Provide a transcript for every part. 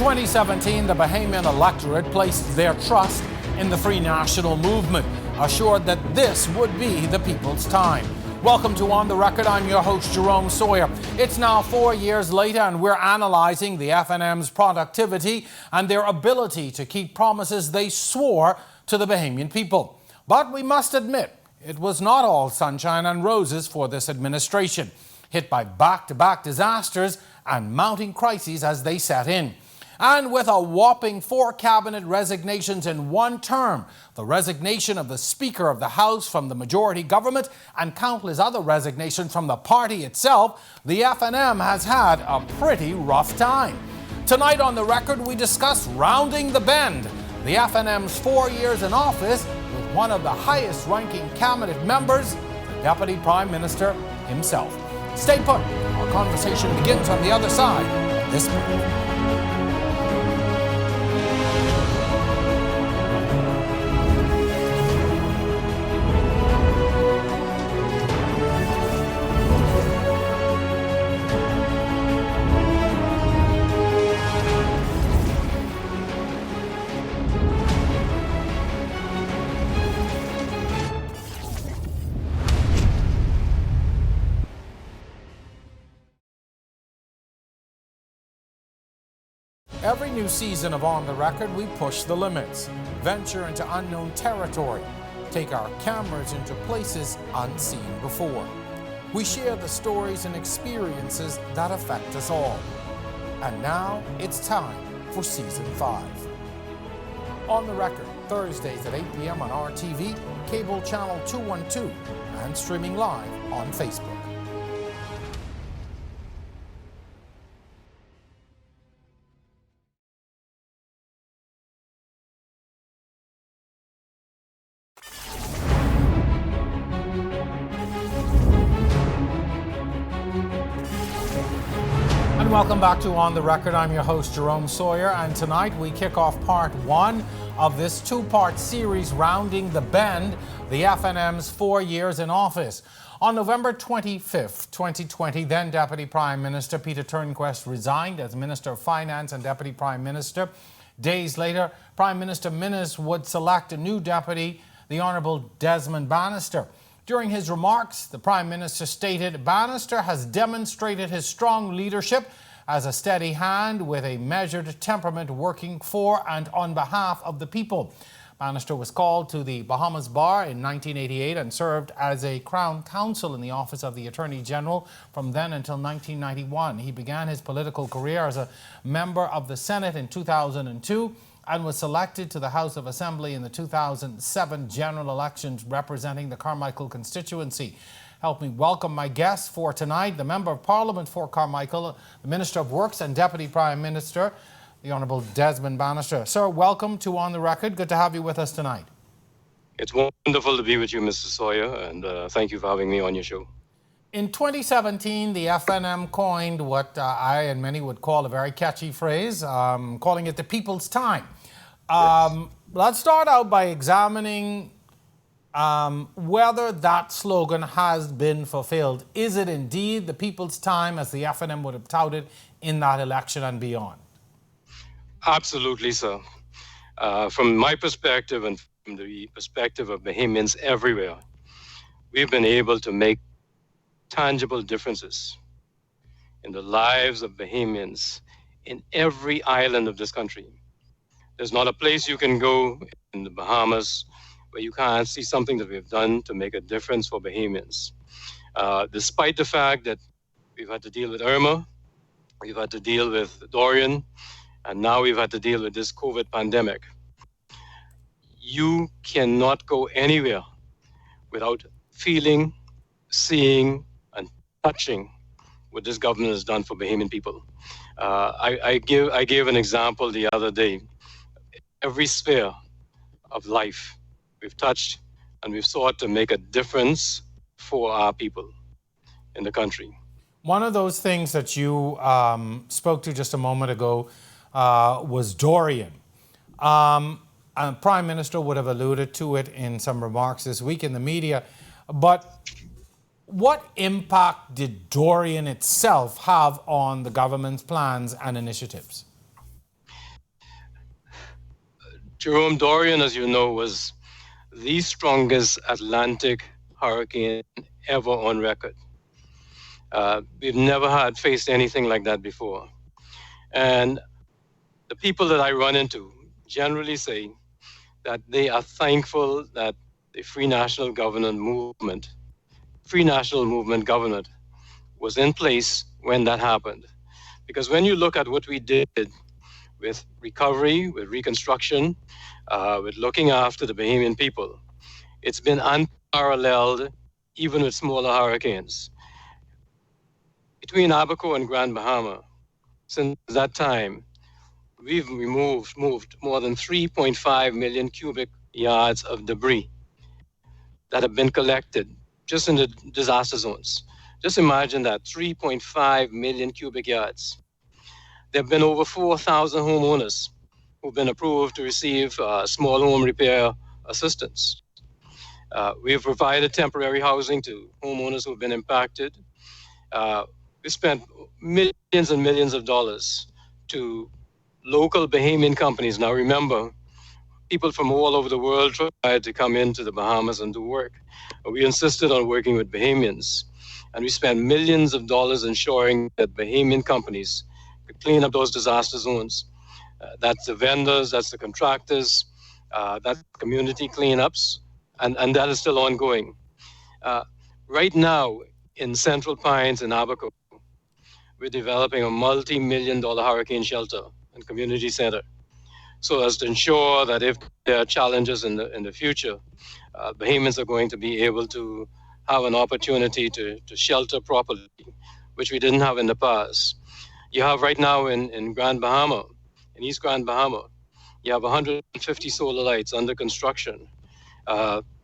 2017, the Bahamian electorate placed their trust in the Free National Movement, assured that this would be the people's time. Welcome to On the Record. I'm your host, Jerome Sawyer. It's now 4 years later, and we're analyzing the FNM's productivity and their ability to keep promises they swore to the Bahamian people. But we must admit, it was not all sunshine and roses for this administration, hit by back-to-back disasters and mounting crises as they set in. And with a whopping 4 cabinet resignations in one term, the resignation of the Speaker of the House from the majority government and countless other resignations from the party itself, the FNM has had a pretty rough time. Tonight on The Record, we discuss rounding the bend, the FNM's 4 years in office with one of the highest-ranking cabinet members, the Deputy Prime Minister himself. Stay put. Our conversation begins on the other side of this break. Every new season of On the Record, we push the limits, venture into unknown territory, take our cameras into places unseen before. We share the stories and experiences that affect us all. And now it's time for Season 5. On the Record, Thursdays at 8 p.m. on RTV, cable channel 212, and streaming live on Facebook. Welcome back to On the Record. I'm your host, Jerome Sawyer, and tonight we kick off part 1 of this 2-part series, Rounding the Bend, the FNM's 4 years in office. On November 25th, 2020, then Deputy Prime Minister Peter Turnquest resigned as Minister of Finance and Deputy Prime Minister. Days later, Prime Minister Minnis would select a new deputy, the Honourable Desmond Banister. During his remarks, the Prime Minister stated, Banister has demonstrated his strong leadership as a steady hand with a measured temperament working for and on behalf of the people. Banister was called to the Bahamas Bar in 1988 and served as a Crown Counsel in the Office of the Attorney General from then until 1991. He began his political career as a member of the Senate in 2002 and was selected to the House of Assembly in the 2007 general elections representing the Carmichael constituency. Help me welcome my guests for tonight, the Member of Parliament for Carmichael, the Minister of Works and Deputy Prime Minister, the Honourable Desmond Banister. Sir, welcome to On the Record. Good to have you with us tonight. It's wonderful to be with you, Mr. Sawyer, and thank you for having me on your show. In 2017, the FNM coined what I and many would call a very catchy phrase, calling it the people's time. Yes. Let's start out by examining whether that slogan has been fulfilled. Is it indeed the people's time, as the FNM would have touted in that election and beyond? Absolutely, sir. From my perspective and from the perspective of Bahamians everywhere, we've been able to make tangible differences in the lives of Bahamians in every island of this country. There's not a place you can go in the Bahamas where you can't see something that we've done to make a difference for Bahamians. Despite the fact that we've had to deal with Irma, we've had to deal with Dorian, and now we've had to deal with this COVID pandemic. You cannot go anywhere without feeling, seeing, and touching what this government has done for Bahamian people. I gave an example the other day. Every sphere of life we've touched, and we've sought to make a difference for our people in the country. One of those things that you spoke to just a moment ago was Dorian. And Prime Minister would have alluded to it in some remarks this week in the media. But what impact did Dorian itself have on the government's plans and initiatives? Jerome, Dorian, as you know, was the strongest Atlantic hurricane ever on record. We've never had faced anything like that before. And the people that I run into generally say that they are thankful that the Free National Movement government was in place when that happened. Because when you look at what we did with recovery, with reconstruction, with looking after the Bahamian people, it's been unparalleled even with smaller hurricanes. Between Abaco and Grand Bahama, since that time, we've moved more than 3.5 million cubic yards of debris that have been collected just in the disaster zones. Just imagine that, 3.5 million cubic yards. There have been over 4,000 homeowners who've been approved to receive small home repair assistance. We have provided temporary housing to homeowners who've been impacted. We spent millions and millions of dollars to local Bahamian companies. Now remember, people from all over the world tried to come into the Bahamas and do work. We insisted on working with Bahamians, and we spent millions of dollars ensuring that Bahamian companies could clean up those disaster zones. That's the vendors, that's the contractors, that's community cleanups, and that is still ongoing. Right now, in Central Pines and Abaco, we're developing a multi-million-dollar hurricane shelter and community center, so as to ensure that if there are challenges in the future, Bahamians are going to be able to have an opportunity to shelter properly, which we didn't have in the past. You have right now in Grand Bahama, in East Grand Bahama, you have 150 solar lights under construction.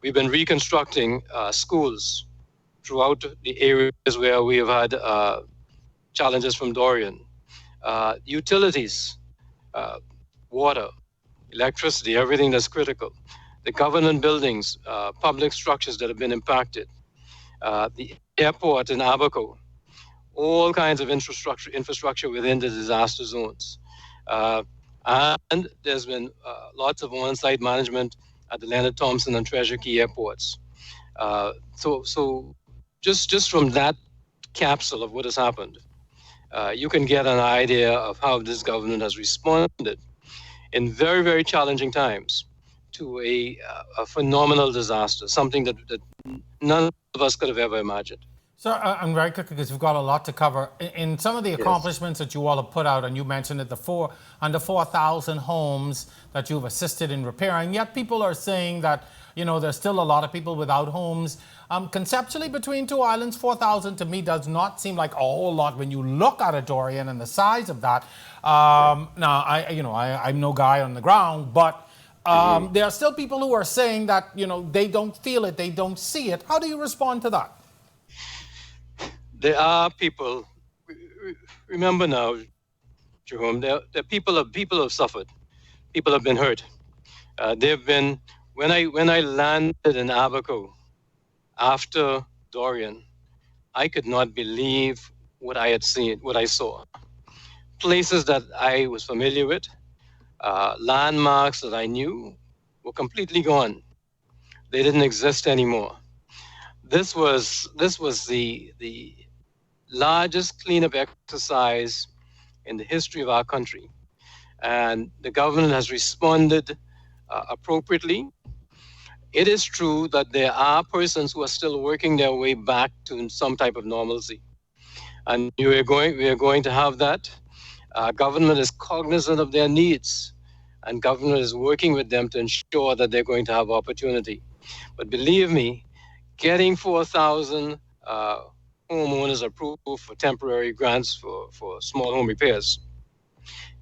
We've been reconstructing schools throughout the areas where we have had challenges from Dorian. Utilities, water, electricity, everything that's critical. The government buildings, public structures that have been impacted. The airport in Abaco, all kinds of infrastructure within the disaster zones. And there's been lots of on-site management at the Leonard Thompson and Treasure Key airports. So just from that capsule of what has happened, you can get an idea of how this government has responded in very, very challenging times to a phenomenal disaster, something that none of us could have ever imagined. So, and very quickly, because we've got a lot to cover. In some of the accomplishments that you all have put out, and you mentioned it, under 4,000 homes that you've assisted in repairing, yet people are saying that, there's still a lot of people without homes. Conceptually, between two islands, 4,000 to me does not seem like a whole lot when you look at a Dorian and the size of that. Now, I'm no guy on the ground, but there are still people who are saying that, they don't feel it, they don't see it. How do you respond to that? There are people. Remember now, Jerome. There people have suffered. People have been hurt. They've been. When I landed in Abaco after Dorian, I could not believe what I had seen, what I saw. Places that I was familiar with, landmarks that I knew, were completely gone. They didn't exist anymore. This was the largest cleanup exercise in the history of our country, and the government has responded appropriately. It is true that there are persons who are still working their way back to some type of normalcy, and we are going to have that. Government is cognizant of their needs, and government is working with them to ensure that they're going to have opportunity. But believe me, getting 4,000 homeowners approved for temporary grants for small home repairs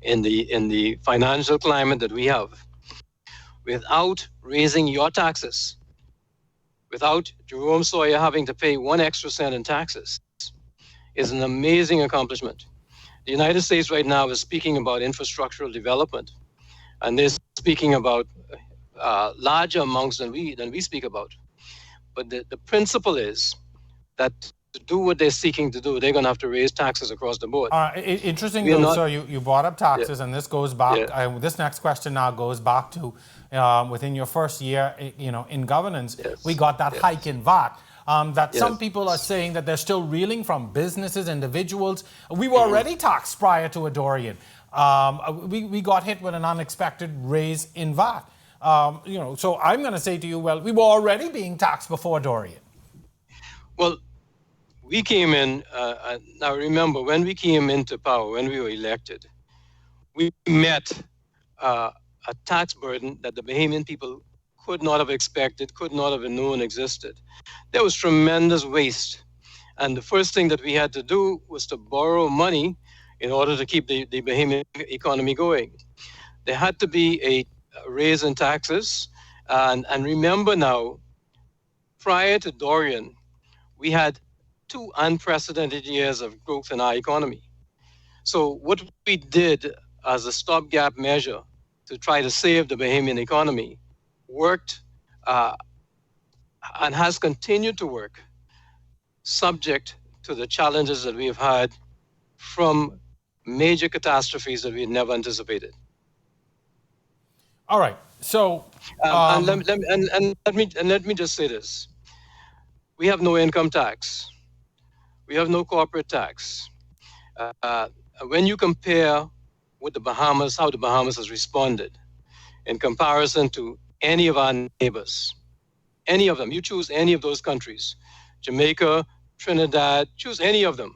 in the financial climate that we have, without raising your taxes, without Jerome Sawyer having to pay 1 extra cent in taxes, is an amazing accomplishment. The United States right now is speaking about infrastructural development, and they're speaking about larger amounts than we speak about. But the principle is that to do what they're seeking to do, they're going to have to raise taxes across the board. Interesting, We are though, not- sir, you brought up taxes, Yeah. and this goes back, Yeah. this next question now goes back to within your first year, in governance, Yes. we got that Yes. hike in VAT. That Yes. some people are saying that they're still reeling from businesses, individuals. We were already taxed prior to a Dorian. We got hit with an unexpected raise in VAT. So I'm going to say to you, well, we were already being taxed before Dorian. Well, we came in, now remember, when we came into power, when we were elected, we met a tax burden that the Bahamian people could not have expected, could not have known existed. There was tremendous waste. And the first thing that we had to do was to borrow money in order to keep the Bahamian economy going. There had to be a raise in taxes. And remember now, prior to Dorian, we had 2 unprecedented years of growth in our economy. So what we did as a stopgap measure to try to save the Bahamian economy worked and has continued to work, subject to the challenges that we have had from major catastrophes that we had never anticipated. All right. So, and let me just say this: we have no income tax, we have no corporate tax. When you compare with the Bahamas, how the Bahamas has responded in comparison to any of our neighbors, any of them, you choose any of those countries, Jamaica, Trinidad, choose any of them,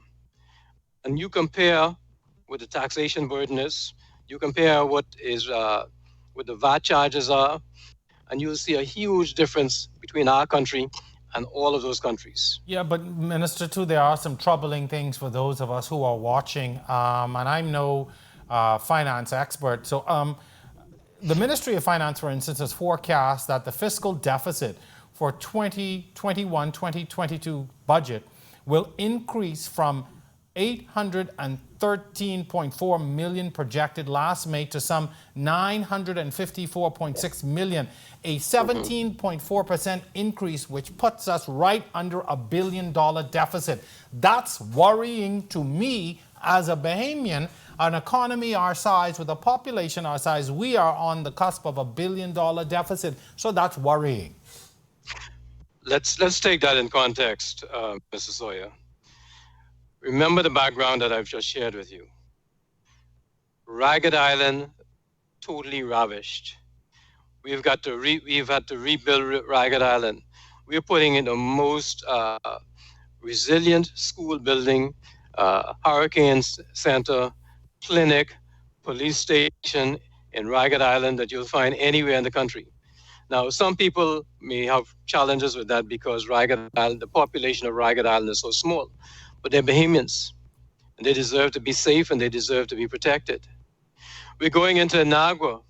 and you compare what the taxation burden is, you compare what the VAT charges are, and you'll see a huge difference between our country and all of those countries. yeah, but Minister, too, there are some troubling things for those of us who are watching, and I'm no finance expert. So the Ministry of Finance, for instance, has forecast that the fiscal deficit for 2021-2022 budget will increase from 813.4 million projected last May to some 954.6 million, a 17.4% increase, which puts us right under $1 billion deficit. That's worrying to me as a Bahamian, an economy our size, with a population our size. We are on the cusp of $1 billion deficit, so that's worrying. Let's take that in context, Mr. Sawyer. Remember the background that I've just shared with you. Ragged Island, totally ravished. We've had to rebuild Ragged Island. We're putting in the most resilient school building, hurricane center, clinic, police station in Ragged Island that you'll find anywhere in the country. Now, some people may have challenges with that because Ragged Island, the population of Ragged Island is so small. But they're Bahamians, and they deserve to be safe and they deserve to be protected. We're going into Inagua,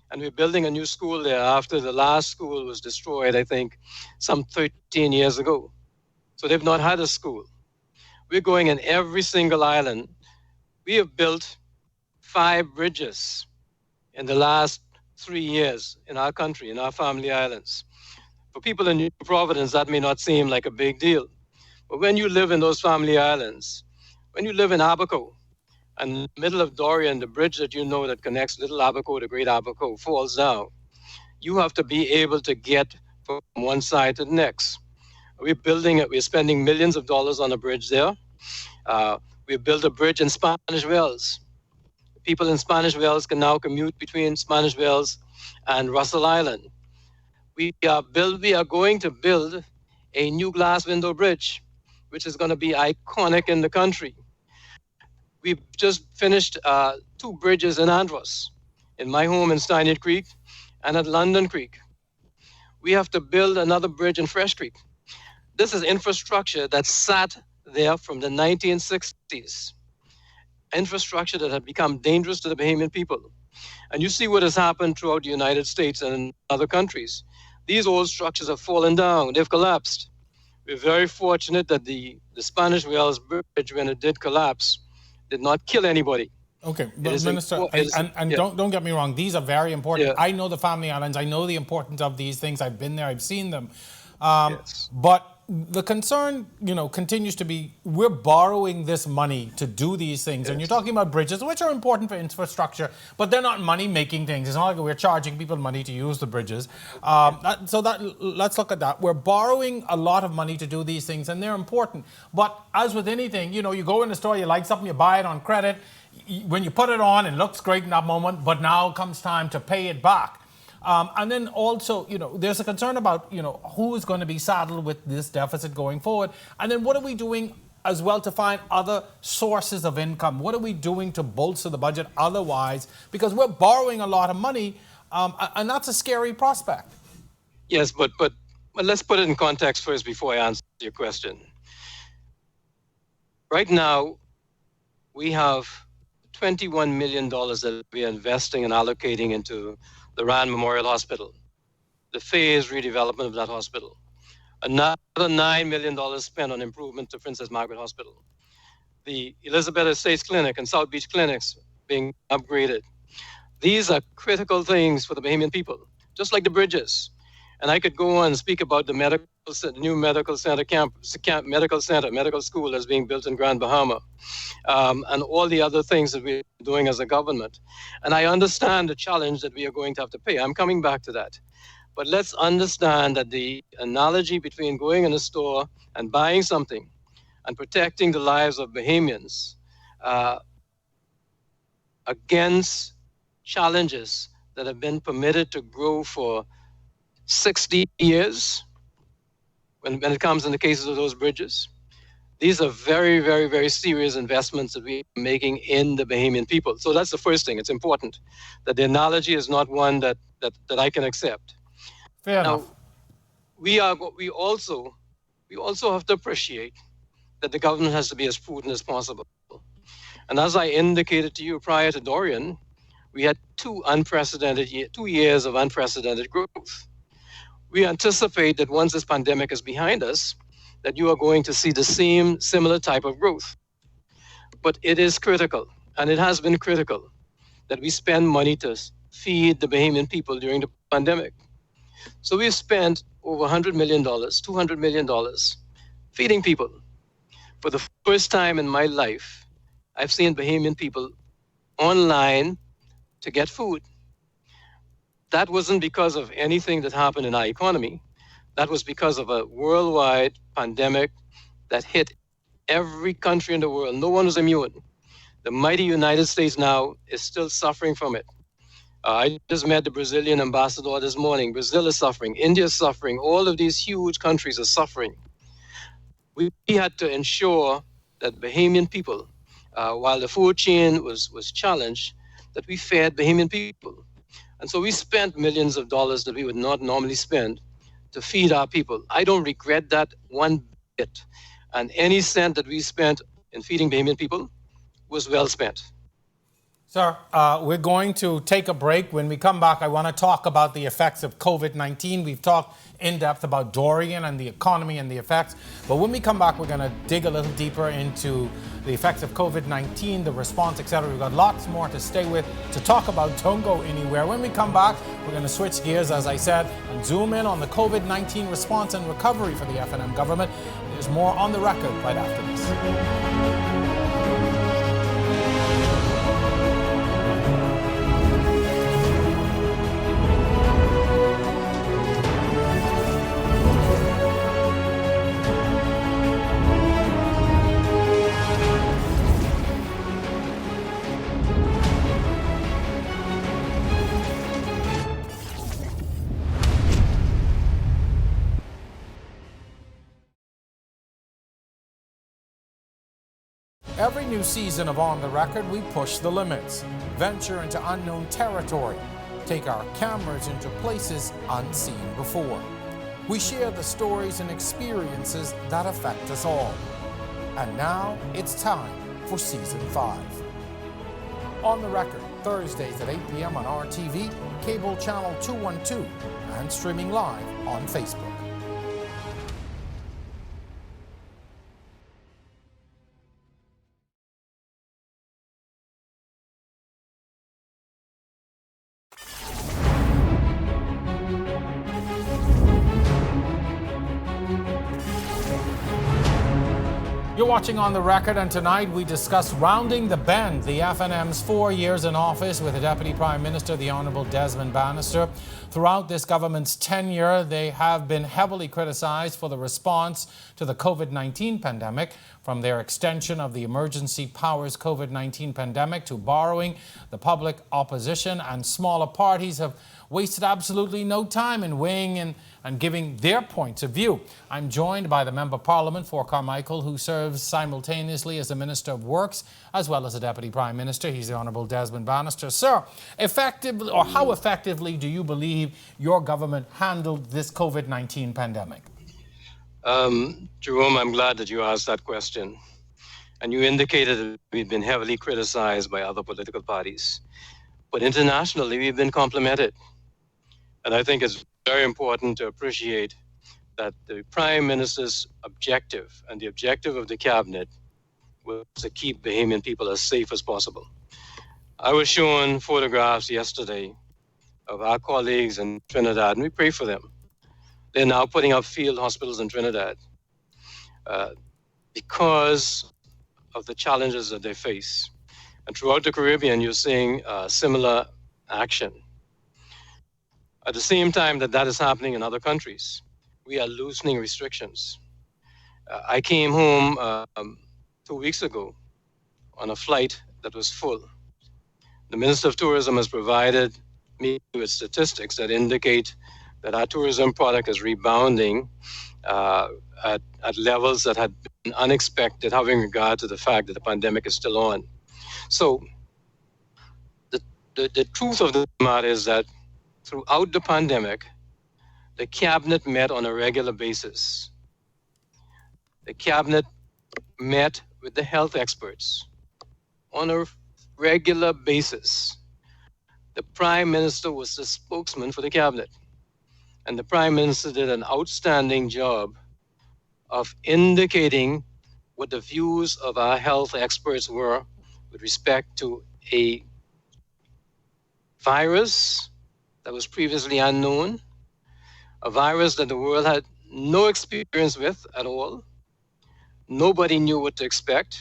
and we're building a new school there after the last school was destroyed, I think, some 13 years ago. So they've not had a school. We're going in every single island. We have built 5 bridges in the last 3 years in our country, in our family islands. For people in New Providence, that may not seem like a big deal. But when you live in those family islands, when you live in Abaco, and in the middle of Dorian, the bridge that you know that connects Little Abaco to Great Abaco falls down, you have to be able to get from one side to the next. We're building it. We're spending millions of dollars on a bridge there. We built a bridge in Spanish Wells. People in Spanish Wells can now commute between Spanish Wells and Russell Island. We are going to build a new glass window bridge, which is going to be iconic in the country. We've just finished 2 bridges in Andros, in my home in Steinert Creek and at London Creek. We have to build another bridge in Fresh Creek. This is infrastructure that sat there from the 1960s. Infrastructure that had become dangerous to the Bahamian people. And you see what has happened throughout the United States and in other countries. These old structures have fallen down, they've collapsed. We're very fortunate that the Spanish Wells Bridge, when it did collapse, did not kill anybody. Okay, but Minister, don't get me wrong, these are very important. I know the family islands, I know the importance of these things, I've been there, I've seen them. Yes. But the concern, continues to be we're borrowing this money to do these things. Yes. And you're talking about bridges, which are important for infrastructure, but they're not money-making things. It's not like we're charging people money to use the bridges. Let's look at that. We're borrowing a lot of money to do these things, and they're important. But as with anything, you go in the store, you like something, you buy it on credit. When you put it on, it looks great in that moment, but now comes time to pay it back. And then also, there's a concern about, who is going to be saddled with this deficit going forward. And then what are we doing as well to find other sources of income? What are we doing to bolster the budget otherwise? Because we're borrowing a lot of money, and that's a scary prospect. Yes, but let's put it in context first before I answer your question. Right now, we have $21 million that we are investing and allocating into the Rand Memorial Hospital, the phased redevelopment of that hospital. Another $9 million spent on improvement to Princess Margaret Hospital. The Elizabeth Estates Clinic and South Beach clinics being upgraded. These are critical things for the Bahamian people, just like the bridges. And I could go on and speak about the new medical school that's being built in Grand Bahama, and all the other things that we're doing as a government. And I understand the challenge that we are going to have to pay. I'm coming back to that. But let's understand that the analogy between going in a store and buying something and protecting the lives of Bahamians against challenges that have been permitted to grow for 60 years, when it comes in the cases of those bridges. These are very, very, very serious investments that we are making in the Bahamian people. So that's the first thing. It's important that the analogy is not one that I can accept. Fair enough. We also have to appreciate that the government has to be as prudent as possible. And as I indicated to you prior to Dorian, we had 2 years of unprecedented growth. We anticipate that once this pandemic is behind us, that you are going to see the similar type of growth. But it is critical, and it has been critical, that we spend money to feed the Bahamian people during the pandemic. So we've spent over $100 million, $200 million feeding people. For the first time in my life, I've seen Bahamian people online to get food. That wasn't because of anything that happened in our economy. That was because of a worldwide pandemic that hit every country in the world. No one was immune. The mighty United States now is still suffering from it. I just met the Brazilian ambassador this morning. Brazil is suffering. India is suffering. All of these huge countries are suffering. We had to ensure that Bahamian people, while the food chain was challenged, that we fed Bahamian people. And so we spent millions of dollars that we would not normally spend to feed our people. I don't regret that one bit. And any cent that we spent in feeding Bahamian people was well spent. Sir, we're going to take a break. When we come back, I want to talk about the effects of COVID-19. We've talked in depth about Dorian and the economy and the effects. But when we come back, we're going to dig a little deeper into the effects of COVID-19, the response, etc. We've got lots more to stay with, to talk about. Don't go anywhere. When we come back, we're going to switch gears, as I said, and zoom in on the COVID-19 response and recovery for the F&M government. There's more on the record right after this. Every new season of On the Record, we push the limits, venture into unknown territory, take our cameras into places unseen before. We share the stories and experiences that affect us all. And now it's time for Season 5. On the Record, Thursdays at 8 p.m. on RTV, cable channel 212, and streaming live on Facebook. You're watching On the Record, and tonight we discuss rounding the bend, the FNM's 4 years in office with the Deputy Prime Minister, the Honourable Desmond Banister. Throughout this government's tenure, they have been heavily criticised for the response to the COVID-19 pandemic, from their extension of the emergency powers COVID-19 pandemic to borrowing. The public opposition and smaller parties have wasted absolutely no time in weighing in and giving their points of view. I'm joined by the Member of Parliament for Carmichael, who serves simultaneously as the Minister of Works as well as the Deputy Prime Minister. He's the Honourable Desmond Banister. Sir, effectively, or how effectively do you believe your government handled this COVID-19 pandemic? Jerome, I'm glad that you asked that question. And you indicated that we've been heavily criticized by other political parties. But internationally, we've been complimented. And I think it's very important to appreciate that the Prime Minister's objective and the objective of the Cabinet was to keep Bahamian people as safe as possible. I was shown photographs yesterday of our colleagues in Trinidad, and we pray for them. They're now putting up field hospitals in Trinidad because of the challenges that they face. And throughout the Caribbean, you're seeing similar action. At the same time that is happening in other countries, we are loosening restrictions. I came home 2 weeks ago on a flight that was full. The Minister of Tourism has provided me with statistics that indicate that our tourism product is rebounding at levels that had been unexpected, having regard to the fact that the pandemic is still on. So the truth of the matter is that throughout the pandemic, the Cabinet met on a regular basis. The Cabinet met with the health experts on a regular basis. The Prime Minister was the spokesman for the Cabinet. And the Prime Minister did an outstanding job of indicating what the views of our health experts were with respect to a virus that was previously unknown, a virus that the world had no experience with at all. Nobody knew what to expect.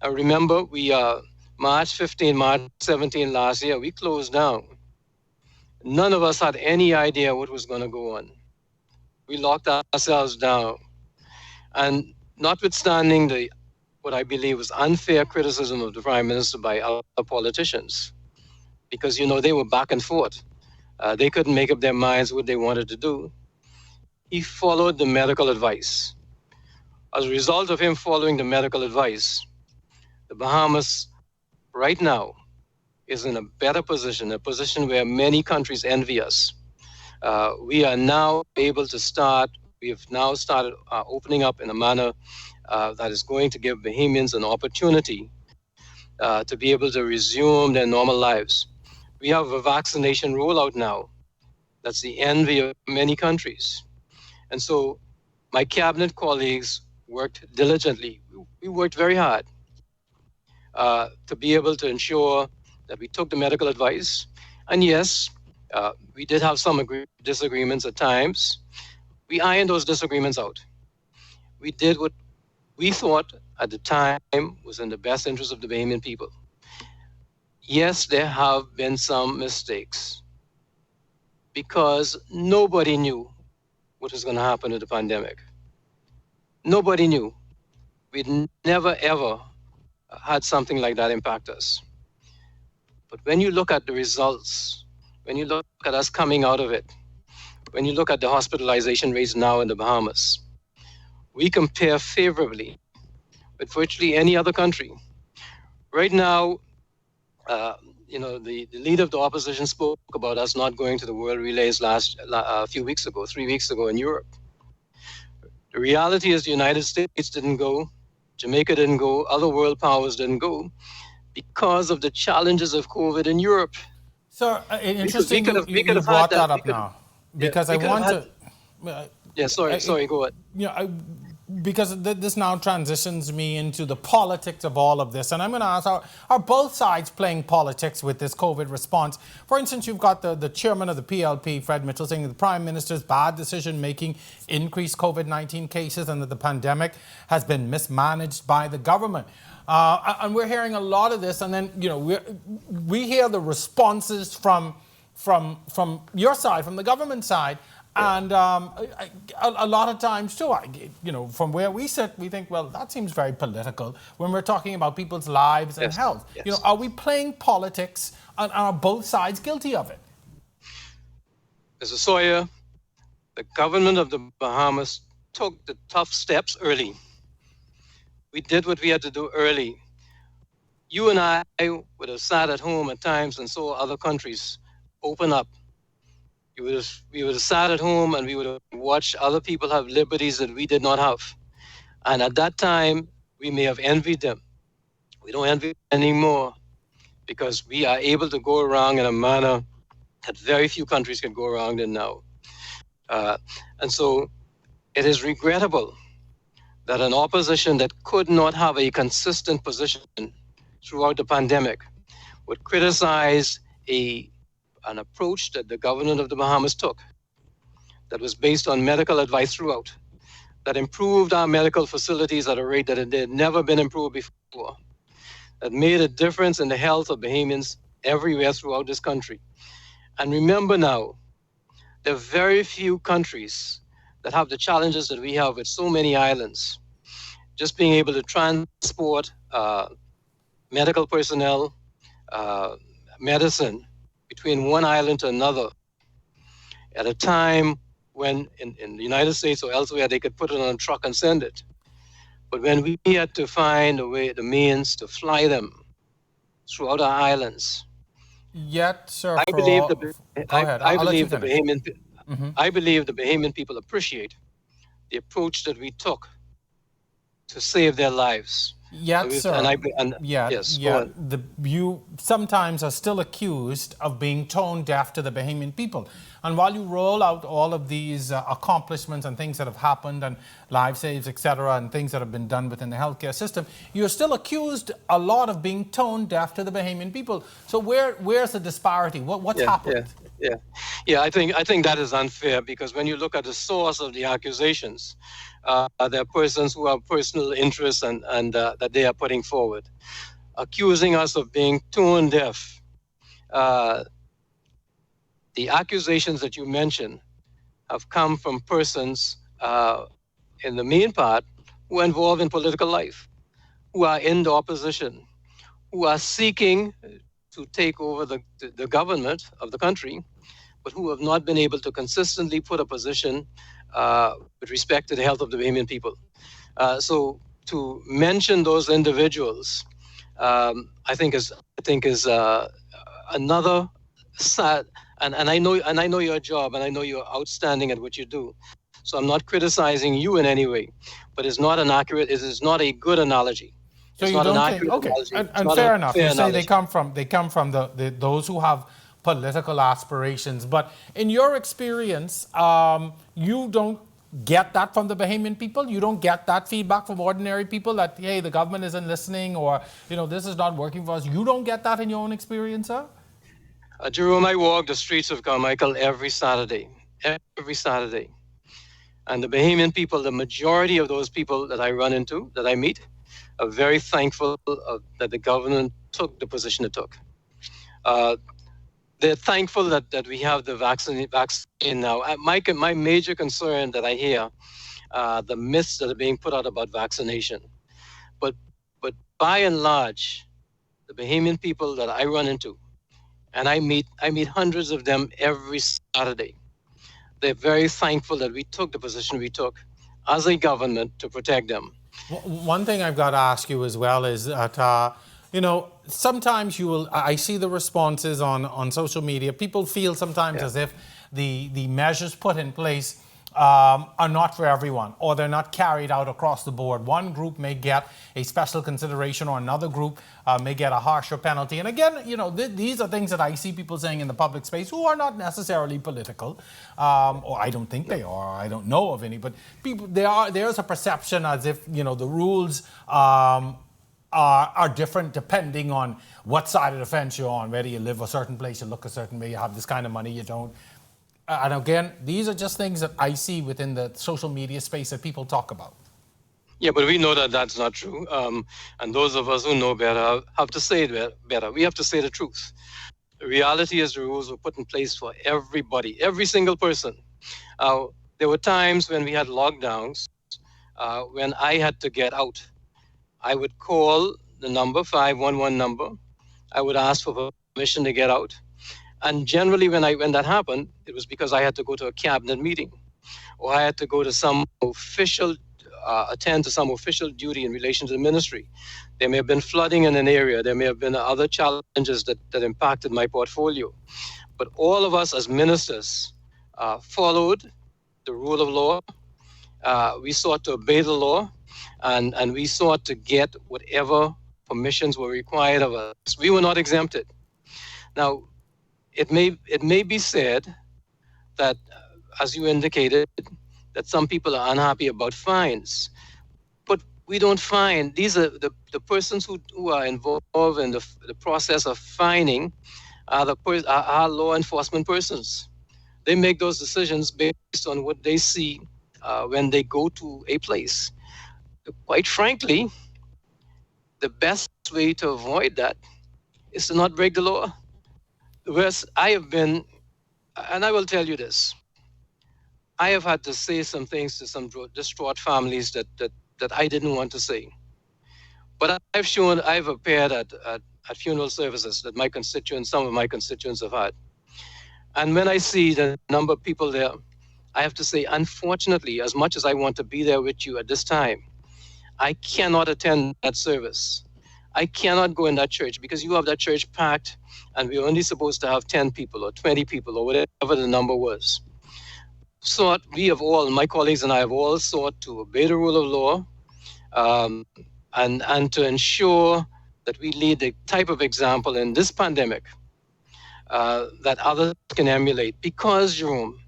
I remember March 15, March 17 last year, we closed down. None of us had any idea what was going to go on. We locked ourselves down. And notwithstanding what I believe was unfair criticism of the Prime Minister by other politicians, because, they were back and forth. They couldn't make up their minds what they wanted to do. He followed the medical advice. As a result of him following the medical advice, the Bahamas right now is in a better position, a position where many countries envy us. We are now able to start, we have now started opening up in a manner that is going to give Bahamians an opportunity to be able to resume their normal lives. We have a vaccination rollout now. That's the envy of many countries. And so my Cabinet colleagues worked diligently. We worked very hard to be able to ensure that we took the medical advice. And yes, we did have some disagreements at times. We ironed those disagreements out. We did what we thought at the time was in the best interest of the Bahamian people. Yes, there have been some mistakes because nobody knew what was going to happen to the pandemic. Nobody knew. We'd never, ever had something like that impact us. But when you look at the results, when you look at us coming out of it, when you look at the hospitalization rates now in the Bahamas, we compare favorably with virtually any other country. Right now, the leader of the opposition spoke about us not going to the World Relays 3 weeks ago in Europe. The reality is the United States didn't go, Jamaica didn't go, other world powers didn't go because of the challenges of COVID in Europe. So interesting you brought that up now, because I want to... Sorry, go ahead. because this now transitions me into the politics of all of this. And I'm going to ask, are both sides playing politics with this COVID response? For instance, you've got the chairman of the PLP, Fred Mitchell, saying that the Prime Minister's bad decision-making increased COVID-19 cases and that the pandemic has been mismanaged by the government. And we're hearing a lot of this, and then, you know, we hear the responses from your side, from the government side. And a lot of times, too, you know, from where we sit, we think, well, that seems very political when we're talking about people's lives and health. Yes. You know, are we playing politics, and are both sides guilty of it? Mr. Sawyer, the government of the Bahamas took the tough steps early. We did what we had to do early. You and I would have sat at home at times and saw other countries open up. We would have sat at home and we would have watched other people have liberties that we did not have. And at that time, we may have envied them. We don't envy them anymore because we are able to go around in a manner that very few countries can go around in now. And so it is regrettable that an opposition that could not have a consistent position throughout the pandemic would criticize an approach that the government of the Bahamas took that was based on medical advice throughout, that improved our medical facilities at a rate that it had never been improved before, that made a difference in the health of Bahamians everywhere throughout this country. And remember now, there are very few countries that have the challenges that we have with so many islands. Just being able to transport medical personnel, medicine, between one island to another at a time when in the United States or elsewhere they could put it on a truck and send it. But when we had to find the means to fly them throughout our islands. Yet, sir, I believe the Bahamian people appreciate the approach that we took to save their lives. Yes, sir. You sometimes are still accused of being tone deaf to the Bahamian people. And while you roll out all of these accomplishments and things that have happened and life saves, etc., and things that have been done within the healthcare system, you're still accused a lot of being tone deaf to the Bahamian people. So where's the disparity? What's happened? Yeah. I think that is unfair because when you look at the source of the accusations, there are persons who have personal interests and that they are putting forward, accusing us of being tone deaf. The accusations that you mentioned have come from persons, in the main part, who are involved in political life, who are in the opposition, who are seeking to take over the government of the country, but who have not been able to consistently put a position with respect to the health of the Bahamian people. So to mention those individuals, I think is another sad. And I know your job, and I know you're outstanding at what you do. So I'm not criticizing you in any way, but it's not an accurate. It is not a good analogy. So you don't think, okay, and fair enough. You say they come from those who have political aspirations, but in your experience, you don't get that from the Bahamian people. You don't get that feedback from ordinary people that, hey, the government isn't listening, or this is not working for us. You don't get that in your own experience, sir? Jerome, I walk the streets of Carmichael every Saturday, and the Bahamian people, the majority of those people that I run into, that I meet, are very thankful that the government took the position it took. They're thankful that we have the vaccine now. My major concern that I hear, the myths that are being put out about vaccination. But by and large, the Bahamian people that I run into, and I meet hundreds of them every Saturday, they're very thankful that we took the position we took as a government to protect them. One thing I've got to ask you as well is that, sometimes I see the responses on social media. People feel sometimes as if the measures put in place are not for everyone, or they're not carried out across the board. One group may get a special consideration, or another group may get a harsher penalty. And again, these are things that I see people saying in the public space who are not necessarily political, or I don't think they are. I don't know of any, but people there's a perception as if the rules are different depending on what side of the fence you're on, whether you live a certain place, you look a certain way, you have this kind of money, you don't. And again, these are just things that I see within the social media space that people talk about. Yeah, but we know that that's not true. And those of us who know better have to say it better. We have to say the truth. The reality is the rules were put in place for everybody, every single person. There were times when we had lockdowns, when I had to get out. I would call the number, 511 number. I would ask for permission to get out. And generally, when that happened, it was because I had to go to a cabinet meeting, or I had to go to some official, attend to some official duty in relation to the ministry. There may have been flooding in an area. There may have been other challenges that impacted my portfolio. But all of us as ministers followed the rule of law. We sought to obey the law, and we sought to get whatever permissions were required of us. We were not exempted. Now, it may be said that, as you indicated, that some people are unhappy about fines, but we don't fine. These are the persons who are involved in the process of fining are law enforcement persons. They make those decisions based on what they see when they go to a place. Quite frankly, the best way to avoid that is to not break the law. Whereas I have been, and I will tell you this, I have had to say some things to some distraught families that I didn't want to say. But I've appeared at funeral services that some of my constituents have had. And when I see the number of people there, I have to say, unfortunately, as much as I want to be there with you at this time, I cannot attend that service. I cannot go in that church because you have that church packed and we're only supposed to have 10 people or 20 people or whatever the number was. So my colleagues and I have all sought to obey the rule of law and to ensure that we lead the type of example in this pandemic that others can emulate. Because, Jerome,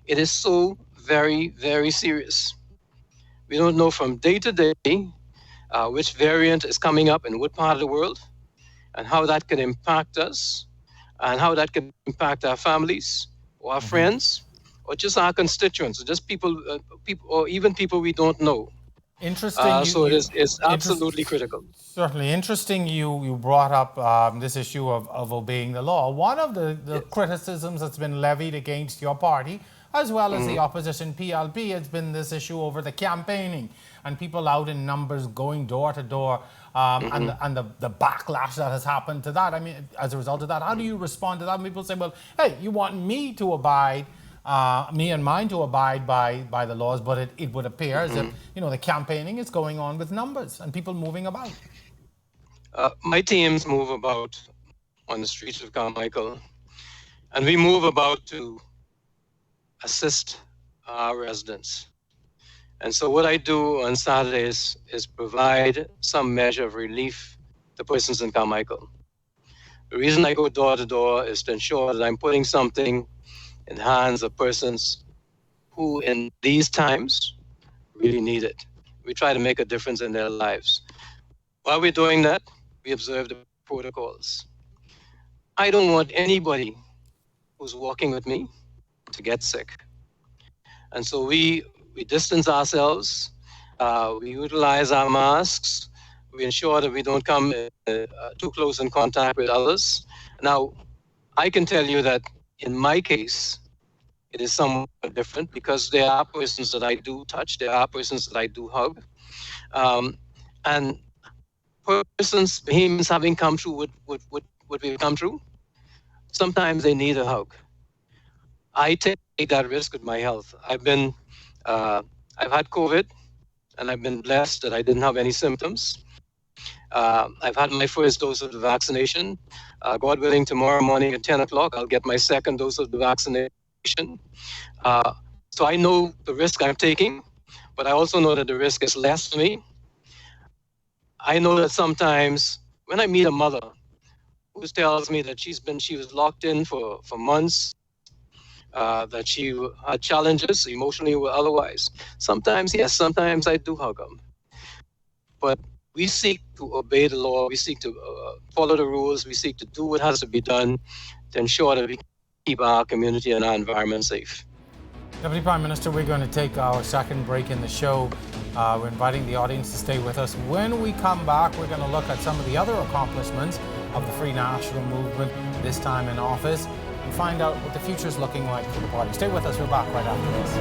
it is so very, very serious. We don't know from day to day which variant is coming up in what part of the world and how that can impact us and how that can impact our families or our friends or just our constituents, or just people, or even people we don't know. Interesting. So it's absolutely critical. Certainly. Interesting you brought up this issue of obeying the law. One of the criticisms that's been levied against your party, as well as the opposition PLP, has been this issue over the campaigning and people out in numbers going door to door, and the backlash that has happened to that. I mean, as a result of that, how do you respond to that? And people say, well, hey, you want me to abide, me and mine to abide by the laws, but it would appear as if, the campaigning is going on with numbers and people moving about. My teams move about on the streets of Carmichael, and we move about to assist our residents. And so what I do on Saturdays is provide some measure of relief to persons in Carmichael. The reason I go door to door is to ensure that I'm putting something in the hands of persons who in these times really need it. We try to make a difference in their lives. While we're doing that, we observe the protocols. I don't want anybody who's walking with me to get sick. And so we distance ourselves, we utilize our masks, we ensure that we don't come too close in contact with others. Now, I can tell you that in my case, it is somewhat different because there are persons that I do touch, there are persons that I do hug. And persons, Bahamians having come through what we've come through, sometimes they need a hug. I take that risk with my health. I've had COVID, and I've been blessed that I didn't have any symptoms. I've had my first dose of the vaccination. God willing, tomorrow morning at 10 o'clock, I'll get my second dose of the vaccination. So I know the risk I'm taking, but I also know that the risk is less for me. I know that sometimes when I meet a mother who tells me that she was locked in for months, that she had challenges emotionally or otherwise. Sometimes, yes, sometimes I do hug them. But we seek to obey the law, we seek to follow the rules, we seek to do what has to be done to ensure that we keep our community and our environment safe. Deputy Prime Minister, we're going to take our second break in the show. We're inviting the audience to stay with us. When we come back, we're going to look at some of the other accomplishments of the Free National Movement, this time in office, and find out what the future is looking like for the party. Stay with us. We're back right after this.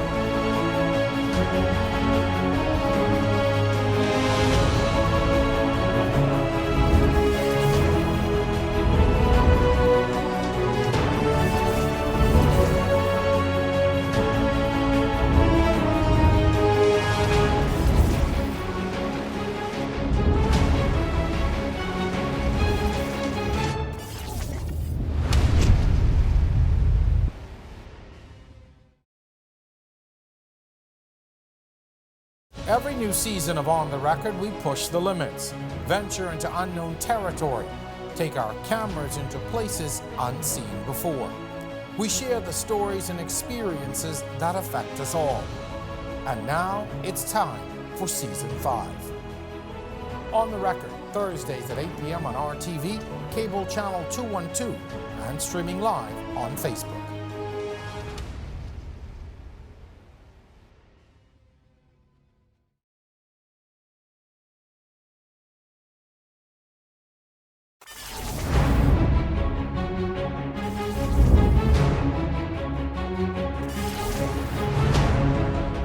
Every new season of On the Record, we push the limits, venture into unknown territory, take our cameras into places unseen before. We share the stories and experiences that affect us all. And now it's time for Season 5. On the Record, Thursdays at 8 p.m. on RTV, cable channel 212, and streaming live on Facebook.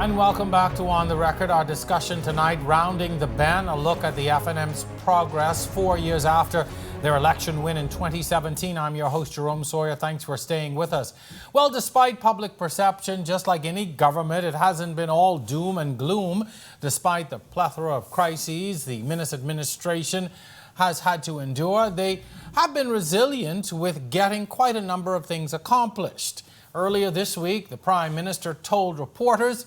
And welcome back to On the Record. Our discussion tonight, rounding the bend, a look at the FNM's progress 4 years after their election win in 2017. I'm your host, Jerome Sawyer. Thanks for staying with us. Well, despite public perception, just like any government, it hasn't been all doom and gloom. Despite the plethora of crises the Minister administration has had to endure, they have been resilient with getting quite a number of things accomplished. Earlier this week, the Prime Minister told reporters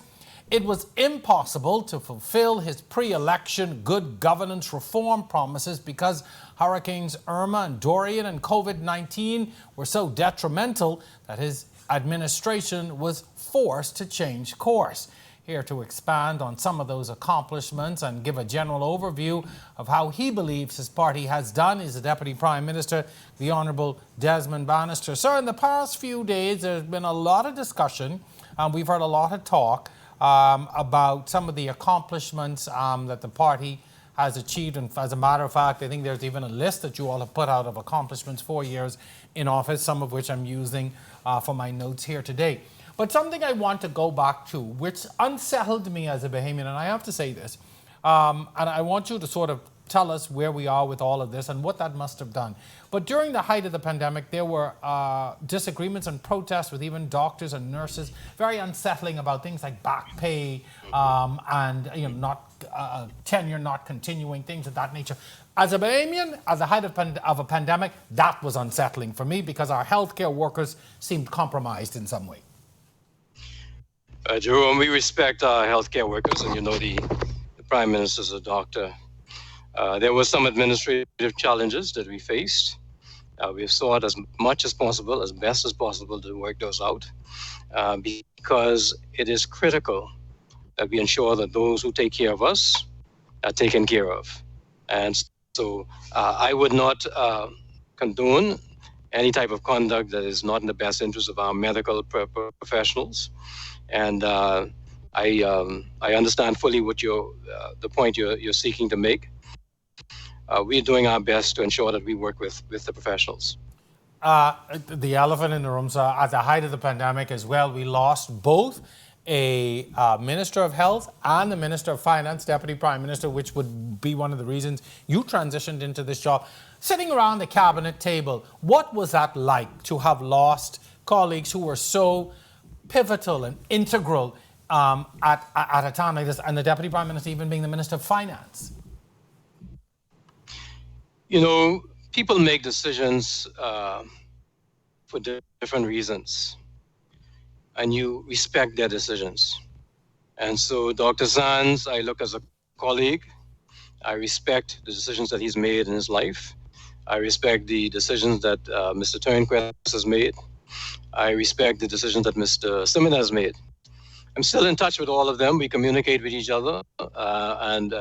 it was impossible to fulfill his pre-election good governance reform promises because Hurricanes Irma and Dorian and COVID-19 were so detrimental that his administration was forced to change course. Here to expand on some of those accomplishments and give a general overview of how he believes his party has done is the Deputy Prime Minister, the Honourable Desmond Banister. Sir, in the past few days, there's been a lot of discussion, and we've heard a lot of talk about some of the accomplishments that the party has achieved. And as a matter of fact, I think there's even a list that you all have put out of accomplishments 4 years in office, some of which I'm using for my notes here today. But something I want to go back to, which unsettled me as a Bahamian, and I have to say this, and I want you to sort of tell us where we are with all of this and what that must have done. But during the height of the pandemic, there were disagreements and protests with even doctors and nurses, very unsettling about things like back pay and tenure not continuing, things of that nature. As a Bahamian, at the height of a pandemic, that was unsettling for me because our healthcare workers seemed compromised in some way. Jerome, we respect our healthcare workers, and you know the Prime Minister's a doctor. There were some administrative challenges that we faced. We have sought as much as possible, as best as possible, to work those out because it is critical that we ensure that those who take care of us are taken care of. And so I would not condone any type of conduct that is not in the best interest of our medical professionals. And I understand fully what the point you're seeking to make. We're doing our best to ensure that we work with the professionals. The elephant in the room, so at the height of the pandemic as well, we lost both a Minister of Health and the Minister of Finance, Deputy Prime Minister, which would be one of the reasons you transitioned into this job. Sitting around the cabinet table, what was that like to have lost colleagues who were so pivotal and integral at a time like this, and the Deputy Prime Minister even being the Minister of Finance? You know, people make decisions for different reasons. and you respect their decisions. And so, Dr. Sands, I look as a colleague. I respect the decisions that he's made in his life. I respect the decisions that Mr. Turnquest has made. I respect the decisions that Mr. Simmons has made. I'm still in touch with all of them. We communicate with each other, and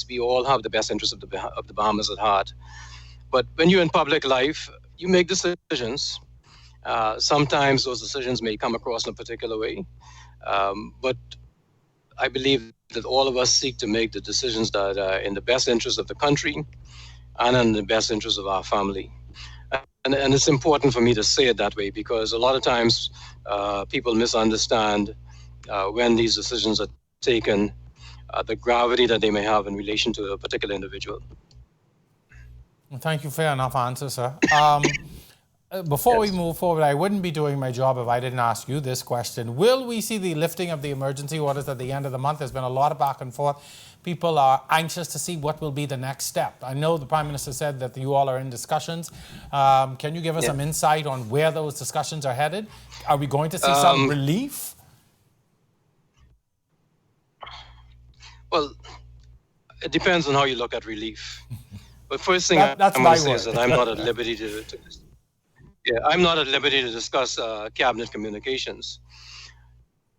we all have the best interests of the Bahamas at heart. But when you're in public life, you make decisions. Sometimes those decisions may come across in a particular way, but I believe that all of us seek to make the decisions that are in the best interest of the country and in the best interest of our family. And it's important for me to say it that way, because a lot of times people misunderstand when these decisions are taken, the gravity that they may have in relation to a particular individual. Well, thank you. Fair enough answer, sir. Before we move forward, I wouldn't be doing my job if I didn't ask you this question. Will we see the lifting of the emergency orders at the end of the month? There's been a lot of back and forth. People are anxious to see what will be the next step. I know the Prime Minister said that you all are in discussions. Can you give us some insight on where those discussions are headed? Are we going to see some relief? Well, it depends on how you look at relief. But first thing I'm going to say is that I'm not at liberty I'm not at liberty to discuss cabinet communications.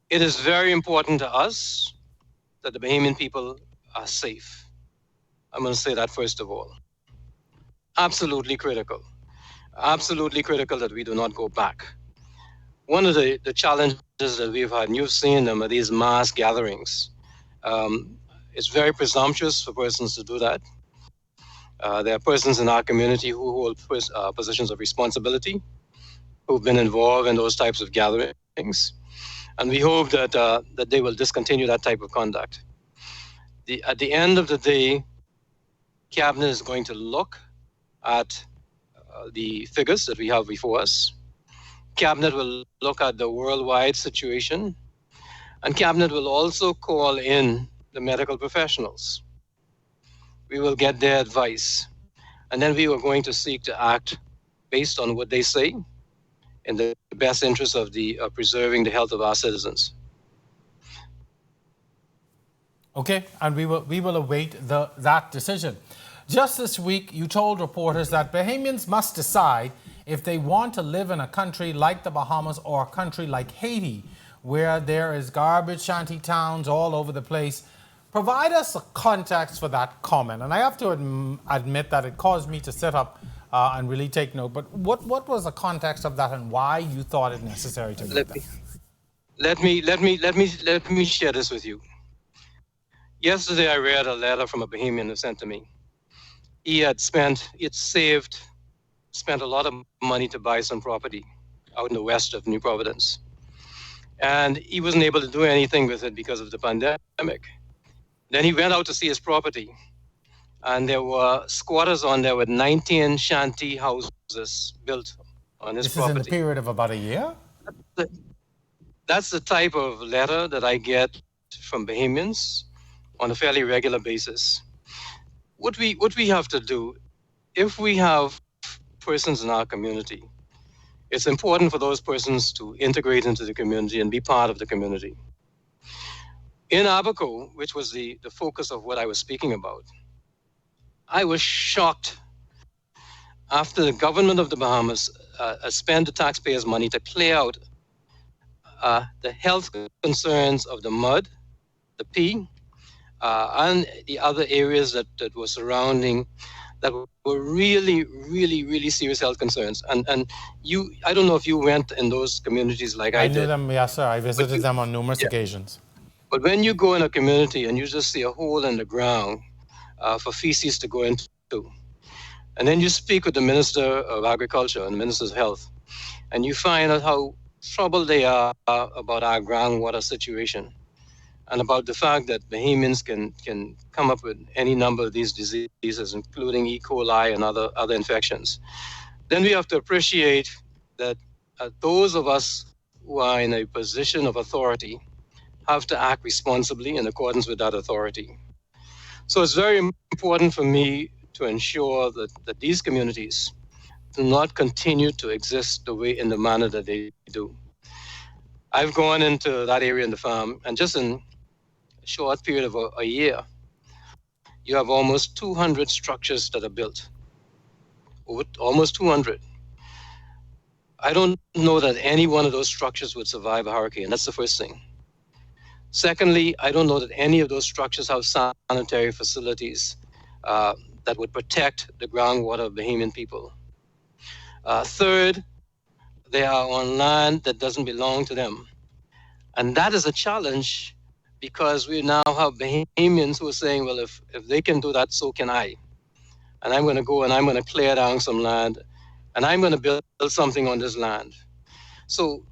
It is very important to us that the Bahamian people are safe. I'm going to say that first of all. Absolutely critical. Absolutely critical that we do not go back. One of the challenges that we've had, and you've seen them, are these mass gatherings. It's very presumptuous for persons to do that. There are persons in our community who hold positions of responsibility, who've been involved in those types of gatherings. And we hope that that they will discontinue that type of conduct. At the end of the day, Cabinet is going to look at the figures that we have before us. Cabinet will look at the worldwide situation, and Cabinet will also call in the medical professionals. We will get their advice, and then we are going to seek to act based on what they say in the best interest of preserving the health of our citizens. Okay, and we will await that decision. Just this week, you told reporters that Bahamians must decide if they want to live in a country like the Bahamas or a country like Haiti, where there is garbage shanty towns all over the place. Provide us a context for that comment. And I have to admit that it caused me to sit up and really take note. But what was the context of that, and why you thought it necessary to make that? Let me share this with you. Yesterday, I read a letter from a Bahamian who sent to me. He had spent a lot of money to buy some property out in the west of New Providence. And he wasn't able to do anything with it because of the pandemic. Then he went out to see his property, and there were squatters on there with 19 shanty houses built on his property. This is in the period of about a year? That's the type of letter that I get from Bahamians on a fairly regular basis. What we have to do, if we have persons in our community, it's important for those persons to integrate into the community and be part of the community. In Abaco, which was the focus of what I was speaking about, I was shocked after the government of the Bahamas spent the taxpayers' money to clear out the health concerns of the mud, the pea, and the other areas that were surrounding that were really, really, really serious health concerns. And I don't know if you went in those communities like I did. I knew them, yes, sir. I visited them on numerous occasions. But when you go in a community and you just see a hole in the ground for feces to go into, and then you speak with the Minister of Agriculture and the Minister of Health, and you find out how troubled they are about our groundwater situation, and about the fact that Bahamians can come up with any number of these diseases, including E. coli and other infections, then we have to appreciate that those of us who are in a position of authority have to act responsibly in accordance with that authority. So it's very important for me to ensure that these communities do not continue to exist in the manner that they do. I've gone into that area in the farm, and just in a short period of a year, you have almost 200 structures that are built. Almost 200. I don't know that any one of those structures would survive a hurricane. That's the first thing. Secondly, I don't know that any of those structures have sanitary facilities that would protect the groundwater of Bahamian people. Third, they are on land that doesn't belong to them. And that is a challenge because we now have Bahamians who are saying, well, if they can do that, so can I. And I'm going to go and I'm going to clear down some land and I'm going to build something on this land. So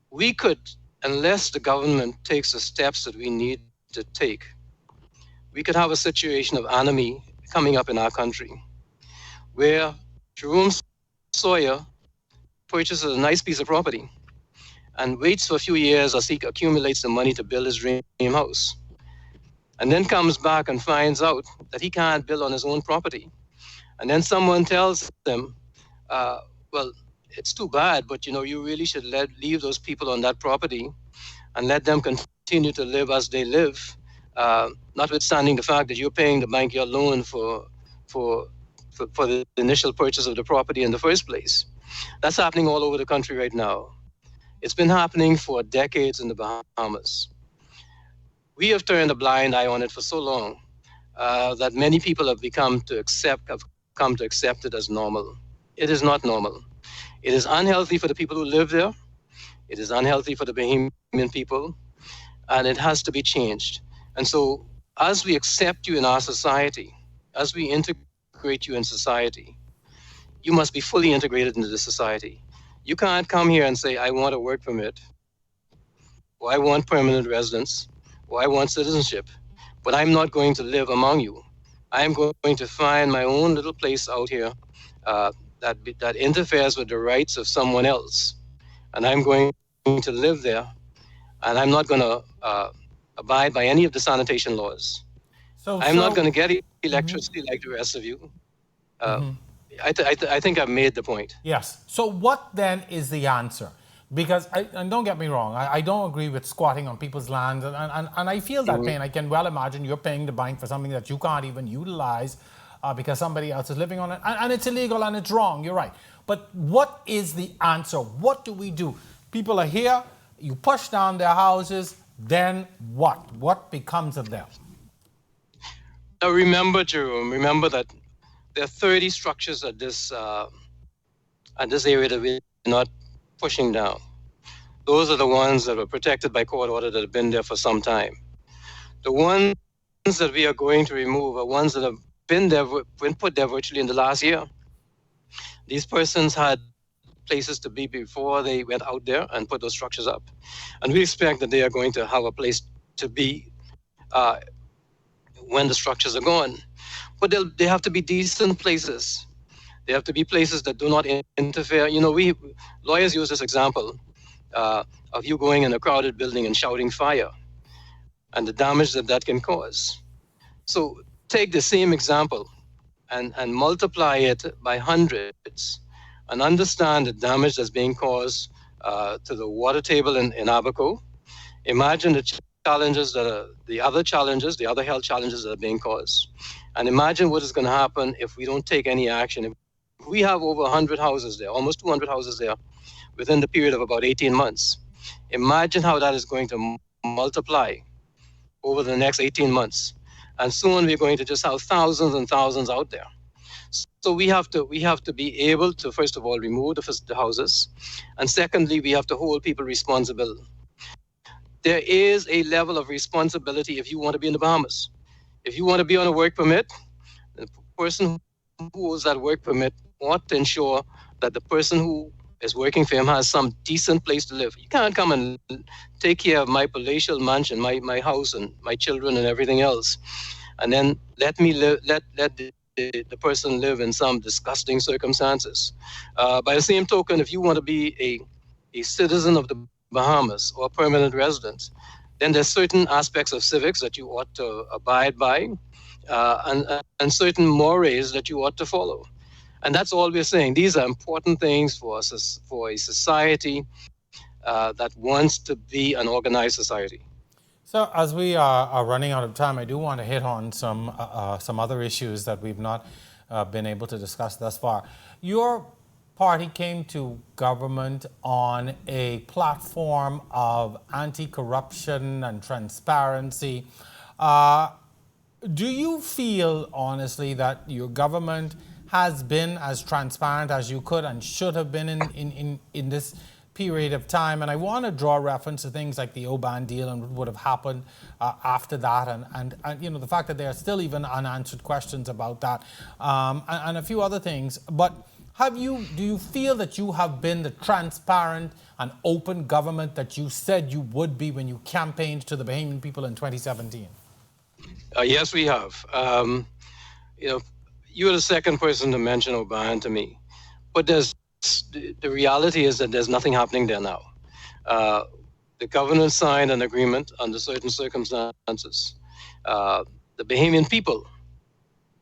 we could, unless the government takes the steps that we need to take, we could have a situation of anomie coming up in our country where Jerome Sawyer purchases a nice piece of property and waits for a few years as he accumulates the money to build his dream house. And then comes back and finds out that he can't build on his own property. And then someone tells them, well, it's too bad, but you really should leave those people on that property and let them continue to live as they live, notwithstanding the fact that you're paying the bank your loan for the initial purchase of the property in the first place. That's happening all over the country right now. It's been happening for decades in the Bahamas. We have turned a blind eye on it for so long that many people have come to accept it as normal. It is not normal. It is unhealthy for the people who live there. It is unhealthy for the Bahamian people, and it has to be changed. And so, as we accept you in our society, as we integrate you in society, you must be fully integrated into the society. You can't come here and say, I want a work permit, or I want permanent residence, or I want citizenship, but I'm not going to live among you. I'm going to find my own little place out here that interferes with the rights of someone else. And I'm going to live there, and I'm not going to abide by any of the sanitation laws. I'm not going to get electricity like the rest of you. I think I've made the point. Yes. So what then is the answer? Because, and don't get me wrong, I don't agree with squatting on people's land, and I feel that pain. I can well imagine you're paying the bank for something that you can't even utilize because somebody else is living on it, and it's illegal and it's wrong, you're right. But what is the answer? What do we do? People are here, you push down their houses, then what? What becomes of them? Now remember, Jerome, that there are 30 structures at this area that we're not pushing down. Those are the ones that were protected by court order that have been there for some time. The ones that we are going to remove are ones that have been put there virtually in the last year. These persons had places to be before they went out there and put those structures up. And we expect that they are going to have a place to be when the structures are gone. But they have to be decent places. They have to be places that do not interfere. We lawyers use this example of you going in a crowded building and shouting fire and the damage that can cause. So take the same example and multiply it by hundreds and understand the damage that's being caused to the water table in Abaco. Imagine the challenges the other health challenges that are being caused. And imagine what is going to happen if we don't take any action. If we have over 100 houses there, almost 200 houses there, within the period of about 18 months. Imagine how that is going to multiply over the next 18 months. And soon we're going to just have thousands and thousands out there. So we have to be able to, first of all, remove the houses. And secondly, we have to hold people responsible. There is a level of responsibility if you want to be in the Bahamas. If you want to be on a work permit, the person who holds that work permit ought to ensure that the person who is working for him has some decent place to live. You can't come and take care of my palatial mansion, my house and my children and everything else, and then let the person live in some disgusting circumstances. By the same token, if you want to be a citizen of the Bahamas or a permanent resident, then there's certain aspects of civics that you ought to abide by, and certain mores that you ought to follow. And that's all we're saying. These are important things for us, for a society that wants to be an organized society. So, as we are running out of time, I do want to hit on some other issues that we've not been able to discuss thus far. Your party came to government on a platform of anti-corruption and transparency. Do you feel, honestly, that your government has been as transparent as you could and should have been in this period of time? And I want to draw reference to things like the Oban deal and what would have happened after that, and you know, the fact that there are still even unanswered questions about that, and a few other things. But do you feel that you have been the transparent and open government that you said you would be when you campaigned to the Bahamian people in 2017? Yes, we have. You know, you were the second person to mention Oban to me, but the reality is that there's nothing happening there now. The government signed an agreement under certain circumstances. The Bahamian people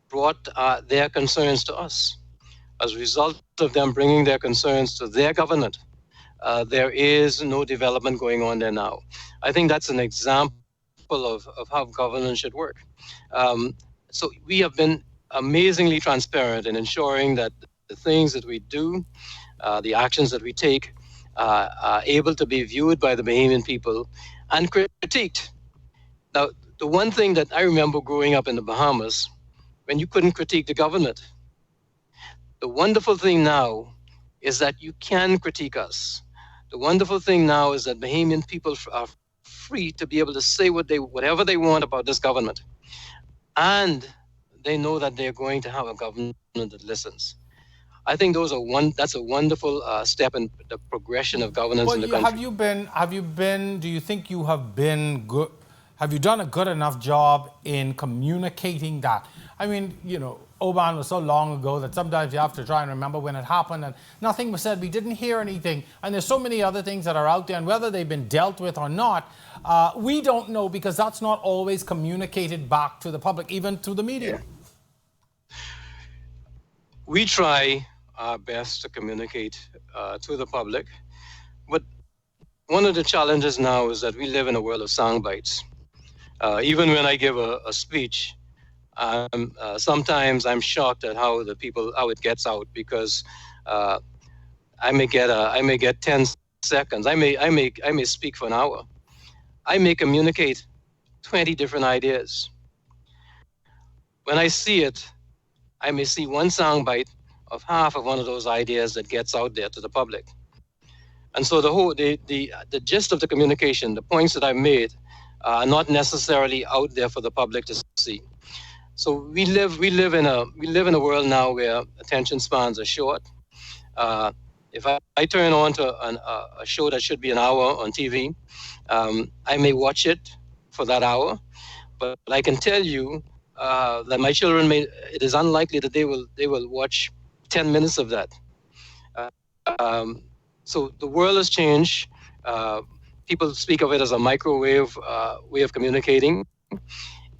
brought their concerns to us. As a result of them bringing their concerns to their government, there is no development going on there now. I think that's an example of how governance should work. So we have been amazingly transparent in ensuring that the things that we do, the actions that we take, are able to be viewed by the Bahamian people and critiqued. Now, the one thing that I remember growing up in the Bahamas, when you couldn't critique the government, the wonderful thing now is that you can critique us. The wonderful thing now is that Bahamian people are free to be able to say whatever they want about this government. And they know that they're going to have a government that listens. I think that's a wonderful step in the progression of governance in the country. Do you think you have been good? Have you done a good enough job in communicating that? I mean, you know, Oban was so long ago that sometimes you have to try and remember when it happened, and nothing was said. We didn't hear anything. And there's so many other things that are out there, and whether they've been dealt with or not, we don't know, because that's not always communicated back to the public, even through the media. We try our best to communicate to the public, but one of the challenges now is that we live in a world of sound bites. Even when I give a speech, sometimes I'm shocked at how it gets out, because I may get 10 seconds. I may speak for an hour. I may communicate 20 different ideas. When I see it, I may see one soundbite of half of one of those ideas that gets out there to the public. And so the gist of the communication, the points that I've made, are not necessarily out there for the public to see. So we live in a world now where attention spans are short. If I turn on to a show that should be an hour on TV, I may watch it for that hour, but I can tell you that my children it is unlikely that they will watch 10 minutes of that. So the world has changed. People speak of it as a microwave way of communicating.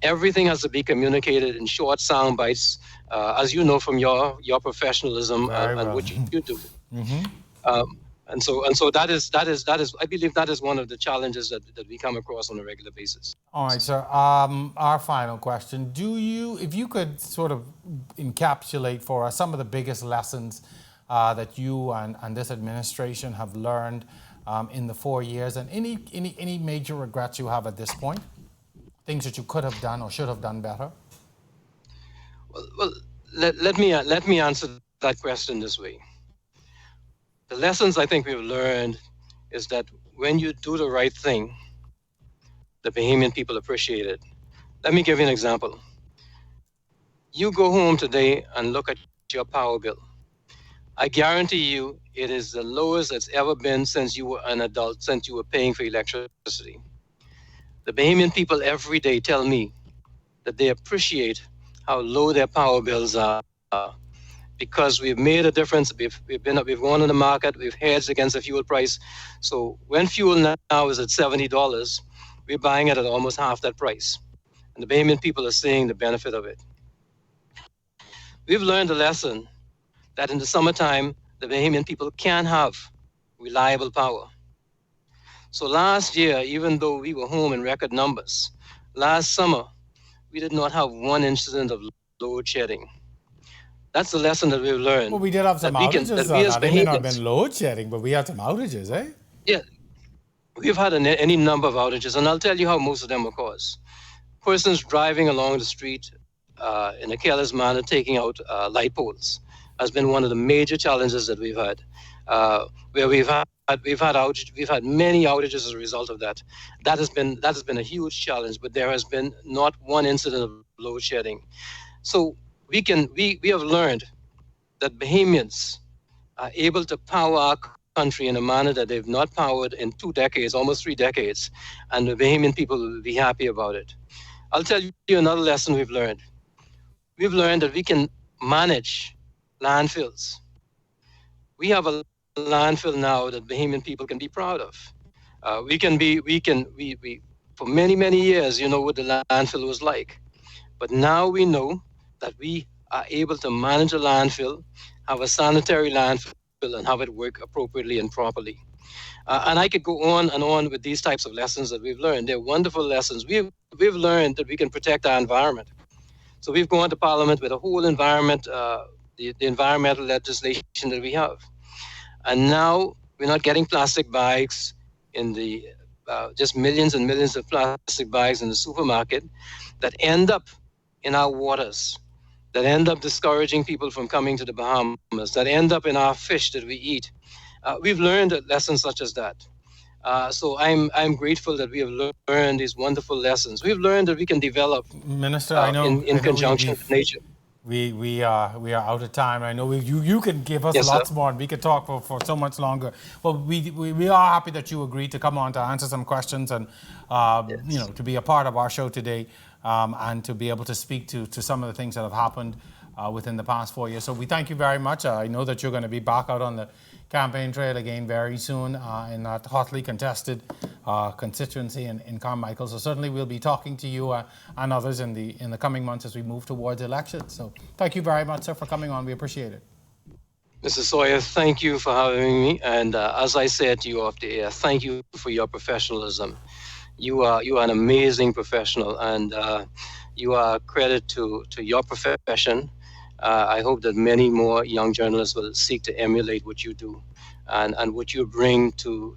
Everything has to be communicated in short sound bites, as you know from your professionalism and what you do. Mm-hmm. And so that is I believe that is one of the challenges that we come across on a regular basis. All right, sir. Our final question: if you could sort of encapsulate for us some of the biggest lessons that you and this administration have learned in the 4 years, and any major regrets you have at this point, things that you could have done or should have done better? Well, let me answer that question this way. The lessons I think we've learned is that when you do the right thing, the Bahamian people appreciate it. Let me give you an example. You go home today and look at your power bill. I guarantee you it is the lowest it's ever been since you were an adult, since you were paying for electricity. The Bahamian people every day tell me that they appreciate how low their power bills are, because we've made a difference. We've gone in the market, we've hedged against the fuel price. So when fuel now is at $70, we're buying it at almost half that price. And the Bahamian people are seeing the benefit of it. We've learned a lesson that in the summertime, the Bahamian people can have reliable power. So last year, even though we were home in record numbers, last summer, we did not have one incident of load shedding. That's the lesson that we've learned. Well, we did have some That outages. we as Now, they may not have Bahamians, been load shedding, but we had some outages, eh? yeah, we've had any number of outages, and I'll tell you how most of them were caused. Persons driving along the street in a careless manner, taking out light poles, has been one of the major challenges that we've had. Where we've had many outages as a result of that. That has been a huge challenge, but there has been not one incident of load shedding. So we have learned that Bahamians are able to power our country in a manner that they've not powered in 2 decades, almost 3 decades, and the Bahamian people will be happy about it. I'll tell you another lesson we've learned. We've learned that we can manage landfills. We have a landfill now that Bahamian people can be proud of. For many years, you know what the landfill was like. But now we know that we are able to manage a landfill, have a sanitary landfill, and have it work appropriately and properly. And I could go on and on with these types of lessons that we've learned. They're wonderful lessons. We've learned that we can protect our environment. So we've gone to Parliament with a whole environment, the environmental legislation that we have. And now we're not getting plastic bags in the, just millions and millions of plastic bags in the supermarket that end up in our waters, that end up discouraging people from coming to the Bahamas, that end up in our fish that we eat. We've learned lessons such as that. So I'm grateful that we have learned these wonderful lessons. We've learned that we can develop, Minister, I know in conjunction with nature. We are out of time. I know you can give us lots more, and we could talk for so much longer. Well, we are happy that you agreed to come on to answer some questions and to be a part of our show today, and to be able to speak to some of the things that have happened within the past 4 years. So we thank you very much. I know that you're going to be back out on the campaign trail again very soon in that hotly contested constituency in Carmichael. So certainly we'll be talking to you and others in the coming months as we move towards elections. So thank you very much, sir, for coming on. We appreciate it. Mr. Sawyer, thank you for having me. And as I said to you off the air, thank you for your professionalism. You are an amazing professional, and you are a credit to your profession. I hope that many more young journalists will seek to emulate what you do and what you bring to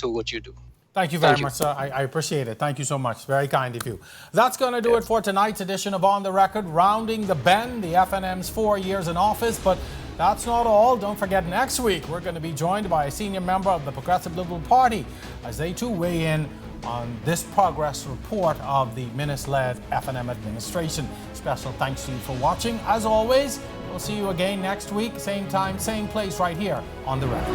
what you do. Thank you very much, sir. I appreciate it. Thank you so much. Very kind of you. That's going to do it for tonight's edition of On the Record, rounding the bend, the FNM's 4 years in office. But that's not all. Don't forget, next week we're going to be joined by a senior member of the Progressive Liberal Party as they too weigh in on this progress report of the Minnis-led FNM administration. Special thanks to you for watching. As always, we'll see you again next week, same time, same place, right here on The Record.